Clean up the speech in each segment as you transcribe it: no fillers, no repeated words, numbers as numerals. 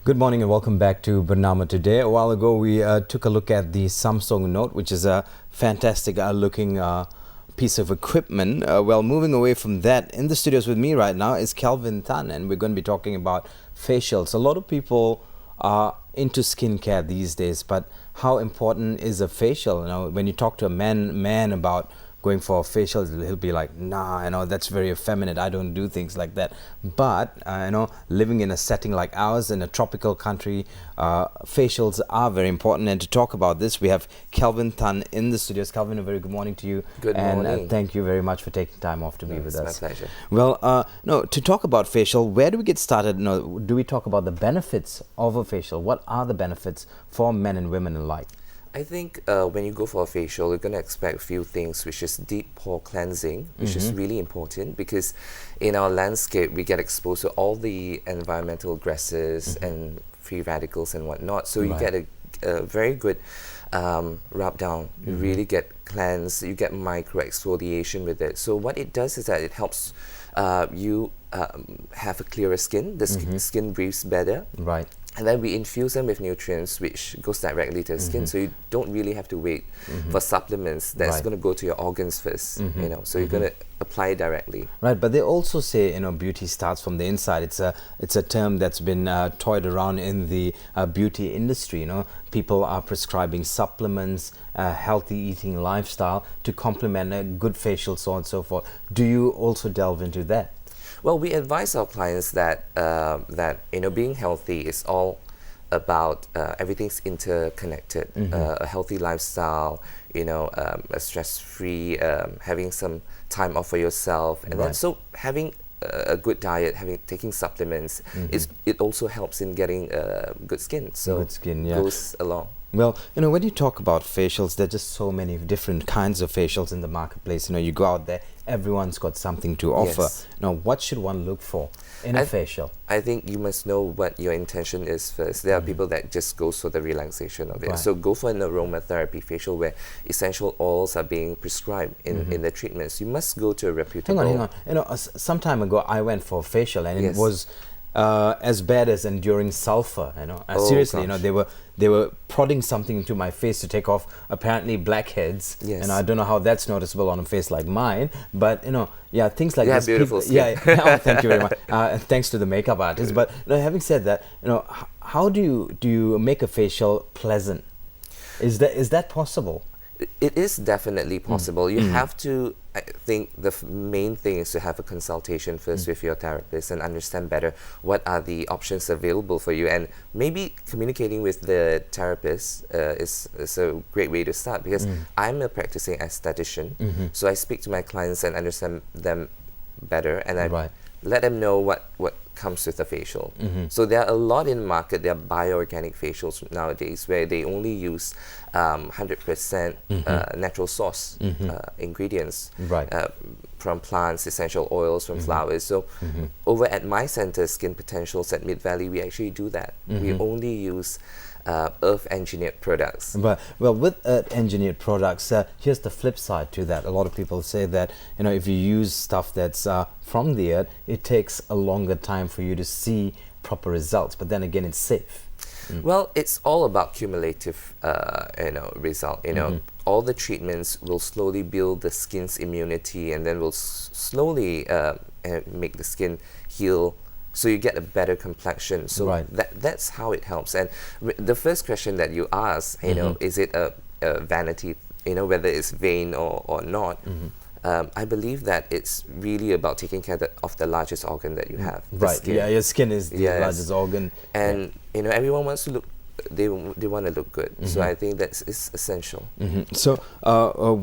Good morning and welcome back to Bernama today. A while ago, we took a look at the Samsung Note, which is a fantastic looking piece of equipment. Well, moving away from that, in the studios with me right now is Kelvin Tan, and we're going to be talking about facials. A lot of people are into skincare these days, but how important is a facial? When you talk to a man about going for a facial, he'll be like, nah, that's very effeminate. I don't do things like that. But, living in a setting like ours in a tropical country, facials are very important. And to talk about this, we have Kelvin Tan in the studios. Kelvin, a very good morning to you. Good morning. And thank you very much for taking time off to be with us. It's my pleasure. Well, to talk about facial, where do we get started? Do we talk about the benefits of a facial? What are the benefits for men and women alike? I think when you go for a facial, you're going to expect a few things, which is deep pore cleansing, which is really important because in our landscape, we get exposed to all the environmental gases and free radicals and whatnot. So you get a very good rub down. You really get cleansed. You get micro exfoliation with it. So what it does is that it helps you have a clearer skin. The skin breathes better. Right. And then we infuse them with nutrients, which goes directly to the skin. So you don't really have to wait for supplements. That's going to go to your organs first. So you're going to apply it directly. Right, but they also say beauty starts from the inside. It's a term that's been toyed around in the beauty industry. People are prescribing supplements, healthy eating lifestyle to complement a good facial, so on and so forth. Do you also delve into that? Well, we advise our clients that being healthy is all about everything's interconnected. A healthy lifestyle, a stress-free, having some time off for yourself, and then so having a good diet, taking supplements, it also helps in getting good skin. So good skin, goes along. Well, when you talk about facials, there are just so many different kinds of facials in the marketplace. You go out there, everyone's got something to offer. Yes. What should one look for in a facial? I think you must know what your intention is first. There are people that just go for the relaxation of it. Right. So go for an aromatherapy facial where essential oils are being prescribed in the treatments. You must go to a reputable... Hang on. Some time ago, I went for a facial and it was as bad as enduring sulfur. Seriously, they were prodding something into my face to take off apparently blackheads. Yes. And I don't know how that's noticeable on a face like mine, but things like this. Beautiful skin. Oh, thank you very much. Thanks to the makeup artist. But having said that, how do you make a facial pleasant? Is that possible? It is definitely possible. You have to, I think the main thing is to have a consultation first with your therapist and understand better what are the options available for you. And maybe communicating with the therapist is a great way to start because I'm a practicing esthetician. So I speak to my clients and understand them better and I let them know what comes with a facial. So there are a lot in the market. There are bioorganic facials nowadays where they only use 100% natural source ingredients from plants, essential oils from flowers. So over at my center, Skin Potentials at Mid Valley, we actually do that. We only use earth-engineered products. But with earth-engineered products, here's the flip side to that. A lot of people say that if you use stuff that's from the earth, it takes a longer time for you to see proper results. But then again, it's safe. Well, it's all about cumulative, result. All the treatments will slowly build the skin's immunity, and then will slowly make the skin heal. So you get a better complexion. So that's how it helps. And the first question that you ask, is it a vanity, whether it's vain or not? I believe that it's really about taking care of the largest organ that you have. Skin. Yeah, your skin is the largest organ. And everyone wants to look. They want to look good. So I think that's essential. So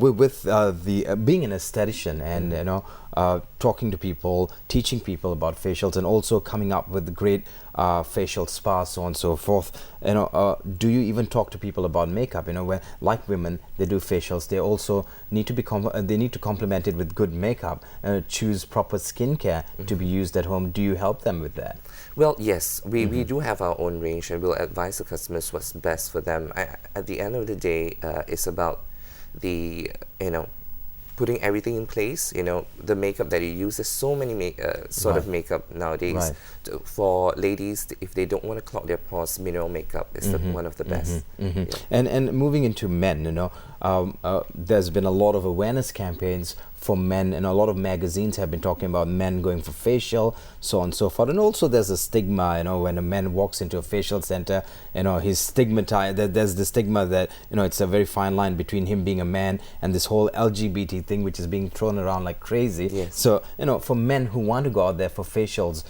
with the being an esthetician and talking to people, teaching people about facials, and also coming up with great facial spas, so on and so forth. Do you even talk to people about makeup? Where like women, they do facials. They also need to be they need to complement it with good makeup. Choose proper skincare to be used at home. Do you help them with that? Well, yes, we do have our own range, and we'll advise the customers what's best for them. At the end of the day, it's about the putting everything in place. The makeup that you use. There's so many sort of makeup nowadays. Right. For ladies, if they don't want to clog their pores, mineral makeup is one of the best. Yeah. And moving into men, there's been a lot of awareness campaigns for men, and a lot of magazines have been talking about men going for facial, so on and so forth. And also there's a stigma, when a man walks into a facial center, he's stigmatized. There's the stigma that, it's a very fine line between him being a man and this whole LGBT thing, which is being thrown around like crazy. Yes. So, for men who want to go out there for facials,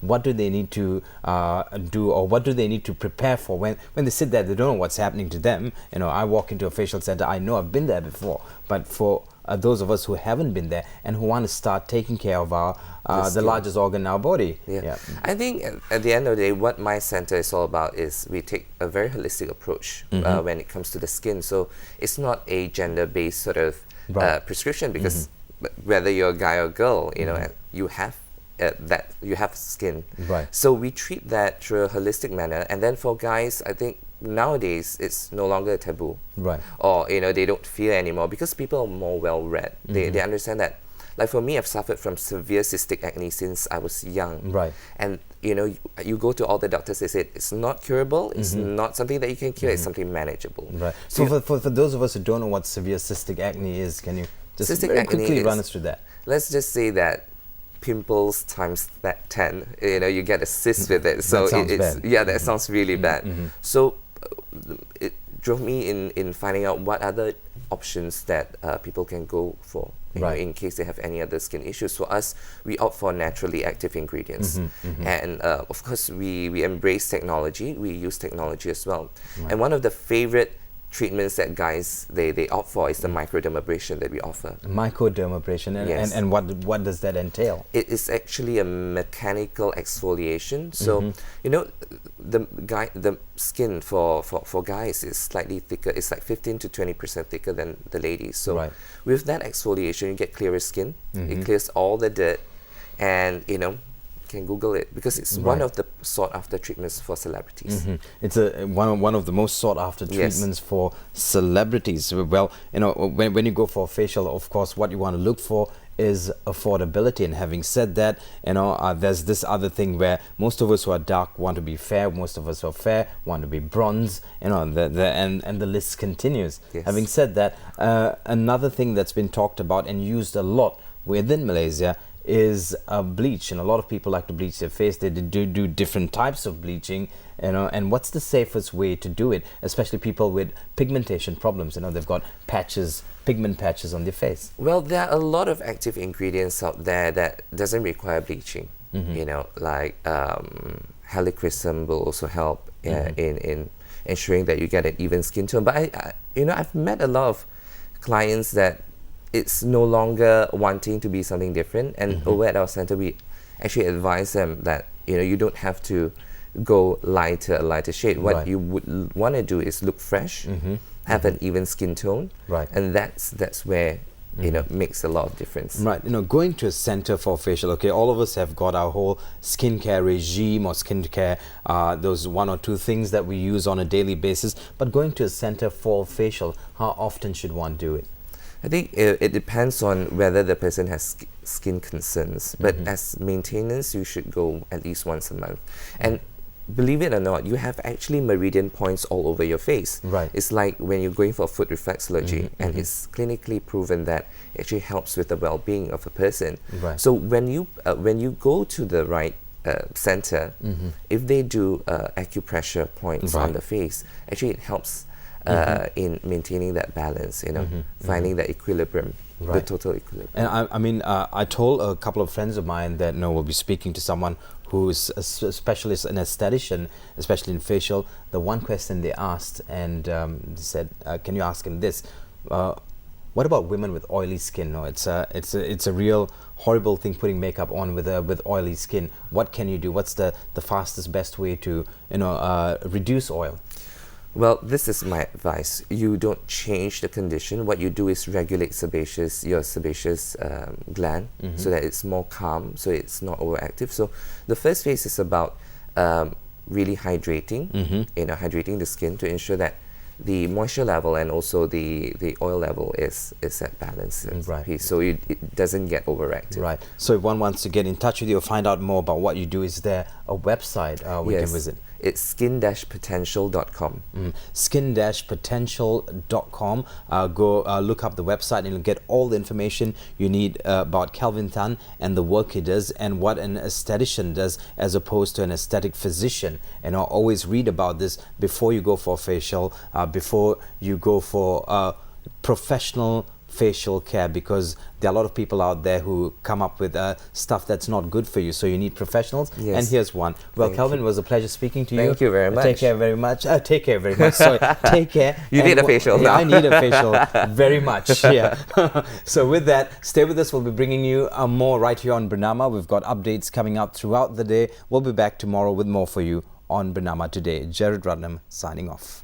what do they need to do, or what do they need to prepare for when they sit there? They don't know what's happening to them. I walk into a facial center, I know I've been there before, but for those of us who haven't been there and who want to start taking care of our the largest organ in our body. Yeah. I think at the end of the day, what my center is all about is we take a very holistic approach when it comes to the skin. So it's not a gender-based sort of prescription, because whether you're a guy or girl, you have you have skin. Right. So we treat that through a holistic manner. And then for guys, I think nowadays it's no longer a taboo. Right. Or they don't fear anymore, because people are more well-read. They understand that. Like for me, I've suffered from severe cystic acne since I was young. Right. And you go to all the doctors, they say it's not curable, it's not something that you can cure, it's something manageable. Right. So for those of us who don't know what severe cystic acne is, can you just very quickly run us through that? Let's just say that pimples times that 10, you get a cyst with it. So that sounds bad. Yeah, that sounds really bad. So it drove me in finding out what other options that people can go for in case they have any other skin issues. For us, we opt for naturally active ingredients. And of course, we embrace technology. We use technology as well. Right. And one of the favorite treatments that guys they opt for is the microdermabrasion that we offer. Microdermabrasion, and what does that entail? It is actually a mechanical exfoliation. So the skin for guys is slightly thicker. It's like 15 to 20% thicker than the ladies. So with that exfoliation, you get clearer skin. It clears all the dirt, and can Google it, because it's one of the sought after treatments for celebrities. It's one of the most sought after treatments for celebrities. Well, when you go for a facial, of course, what you want to look for is affordability. And having said that, there's this other thing where most of us who are dark want to be fair, most of us who are fair want to be bronze, and the list continues. Yes. Having said that, another thing that's been talked about and used a lot within Malaysia is bleach, and a lot of people like to bleach their face. They do different types of bleaching, and what's the safest way to do it, especially people with pigmentation problems. They've got pigment patches on their face. Well, there are a lot of active ingredients out there that doesn't require bleaching. Like helichrysum will also help in ensuring that you get an even skin tone. But I've met a lot of clients that it's no longer wanting to be something different, and over at our center we actually advise them that you don't have to go a lighter shade. What you would want to do is look fresh, have an even skin tone, and that's where makes a lot of difference. Right. Going to a center for facial, okay, all of us have got our whole skincare regime or skincare, those one or two things that we use on a daily basis. But going to a center for facial, how often should one do it? I think it depends on whether the person has skin concerns. But as maintenance, you should go at least once a month. And believe it or not, you have actually meridian points all over your face. Right. It's like when you're going for foot reflexology, and it's clinically proven that it actually helps with the well-being of a person. Right. So when you go to the right center, if they do acupressure points on the face, actually it helps in maintaining that balance, finding that equilibrium, the total equilibrium. And I told a couple of friends of mine that we'll be speaking to someone who's a specialist, an aesthetician, especially in facial. The one question they asked, and they said, "Can you ask him this? What about women with oily skin? It's a real horrible thing putting makeup on with oily skin. What can you do? What's the fastest, best way to reduce oil?" Well, this is my advice. You don't change the condition. What you do is regulate your sebaceous gland so that it's more calm, so it's not overactive. So the first phase is about really hydrating, hydrating the skin to ensure that the moisture level and also the oil level is at balance. Right. So it doesn't get overactive. Right. So if one wants to get in touch with you or find out more about what you do, is there a website we can visit? It's skin-potential.com. Skin-potential.com. Go look up the website and you'll get all the information you need about Kelvin Tan and the work he does and what an aesthetician does as opposed to an aesthetic physician. And I'll always read about this before you go for a facial, before you go for professional facial care, because there are a lot of people out there who come up with stuff that's not good for you, so you need professionals. Yes. And here's one. Well, Kelvin, it was a pleasure speaking to you. Thank you very much. Take care very much. Take care very much. Sorry. Take care. You need a facial now. I need a facial very much. Yeah. So with that, stay with us. We'll be bringing you more right here on Bernama. We've got updates coming out throughout the day. We'll be back tomorrow with more for you on Bernama Today. Gerard Ratnam signing off.